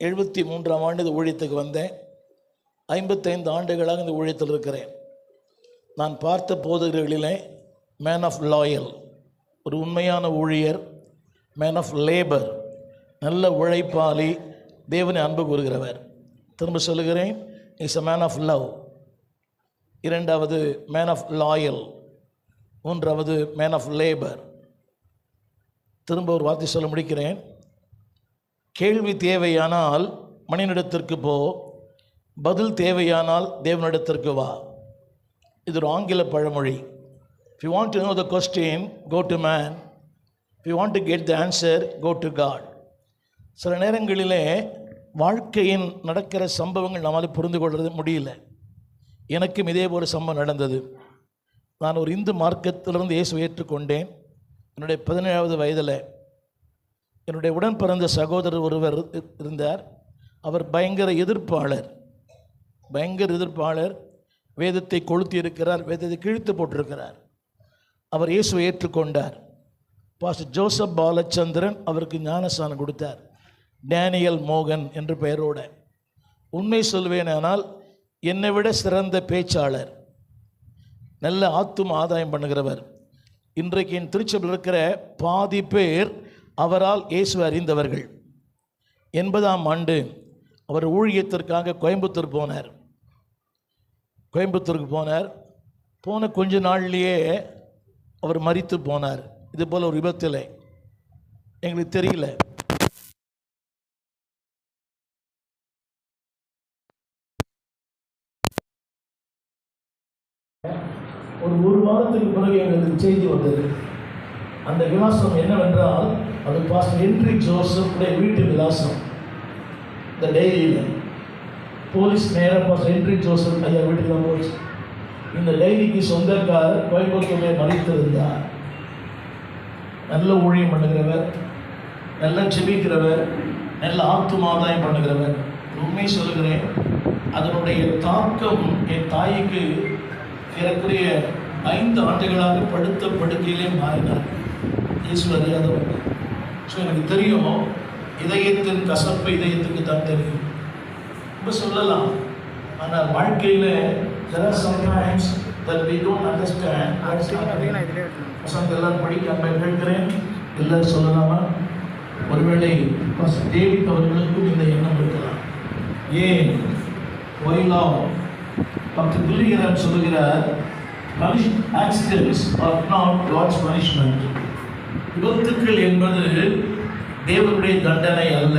73ஆம் ஆண்டு இந்த ஊழியத்துக்கு வந்தேன். 55 ஆண்டுகளாக இந்த ஊழியத்தில் இருக்கிறேன். நான் பார்த்த போதகர்களிலே மேன் ஆஃப் லாயல், ஒரு உண்மையான ஊழியர், மேன் ஆஃப் லேபர், நல்ல உழைப்பாளி, தேவனை அன்பு கூறுகிறவர். திரும்ப சொல்லுகிறேன், is a man of love. இரண்டாவது மேன் ஆஃப் லாயல், மூன்றாவது மேன் ஆஃப் லேபர். திரும்ப ஒரு வார்த்தை சொல்ல முடிக்கிறேன். கேள்வி தேவையானால் மனிதனிடத்திற்கு போ, பதில் தேவையானால் தேவனிடத்திற்கு வா. இது ஒரு ஆங்கில பழமொழி. If you want to know the question, go to man. If you want to get the answer, go to God. சில நேரங்களிலே வாழ்க்கையின் நடக்கிற சம்பவங்கள் நம்மால் புரிந்து கொள்வது முடியல. எனக்கும் இதே ஒரு சம்பவம் நடந்தது. நான் ஒரு இந்து மார்க்கத்திலிருந்து இயேசுவை ஏற்றுக்கொண்டேன். என்னுடைய 17வது வயதில் என்னுடைய உடன் பிறந்த சகோதரர் ஒருவர் இருந்தார். அவர் பயங்கர எதிர்ப்பாளர், வேதத்தை கொளுத்தி இருக்கிறார், வேதத்தை கிழித்து போட்டிருக்கிறார். அவர் இயேசுவை ஏற்றுக்கொண்டார். பாஸ்டர் ஜோசப் பாலச்சந்திரன் அவருக்கு ஞானஸ்நானம் கொடுத்தார், டேனியல் மோகன் என்ற பெயரோட. உண்மை சொல்வேனால் என்னை விட சிறந்த பேச்சாளர், நல்ல ஆத்தும ஆதாயம் பண்ணுகிறவர். இன்றைக்கு என் திருச்சபையில் இருக்கிற பாதி பேர் அவரால் இயேசுவை அறிந்தவர்கள். 80ஆம் ஆண்டு அவர் ஊழியத்திற்காக கோயம்புத்தூருக்கு போனார். போன கொஞ்ச நாள்லேயே அவர் மரித்து போனார். இது போல் ஒரு விபத்தில். எங்களுக்கு தெரியல. ஒரு வாரத்துக்கு பிறகு எங்களுக்கு செய்தி வந்தது. அந்த விலாசம் என்னவென்றால், அது பாஸ்டர் ஹென்றி ஜோசப் வீட்டு விலாசம். இந்த டைரியில் போலீஸ் நேராக பாஸ்டர் ஹென்றி ஜோசப் ஐயா வீட்டுக்கு தான் போச்சு. இந்த டைரிக்கு சொந்தக்காரர் கோயம்புத்தூரில் மறைத்திருந்தார். நல்ல ஊழியம் பண்ணுகிறவர், நல்ல ஜெபிக்கிறவர், நல்ல ஆத்துமாதாயம் பண்ணுகிறவர். உண்மை சொல்லுகிறேன், அதனுடைய தாக்கம் என் தாய்க்கு ஏறக்குறைய 5 ஆண்டுகளாக படுத்த படுக்கையிலே மாறினார். இயேசு அறியாதவங்க. ஸோ எனக்கு தெரியும், இதயத்தின் கசப்பு இதயத்துக்கு தான் தெரியும். ரொம்ப சொல்லலாம், ஆனால் வாழ்க்கையில் there are sometimes that we don't understand. பசங்க எல்லாம் படிக்காம கேட்கிறேன், எல்லாரும் சொல்லலாமா? ஒருவேளை டேவிட் அவர்களுக்கும் இந்த எண்ணம் இருக்கலாம். ஏன் டாக்டர் பில்லிகரான் சொல்லுகிறார், accidents are not God's punishment. விபத்துக்கள் என்பது தேவனுடைய தண்டனை அல்ல.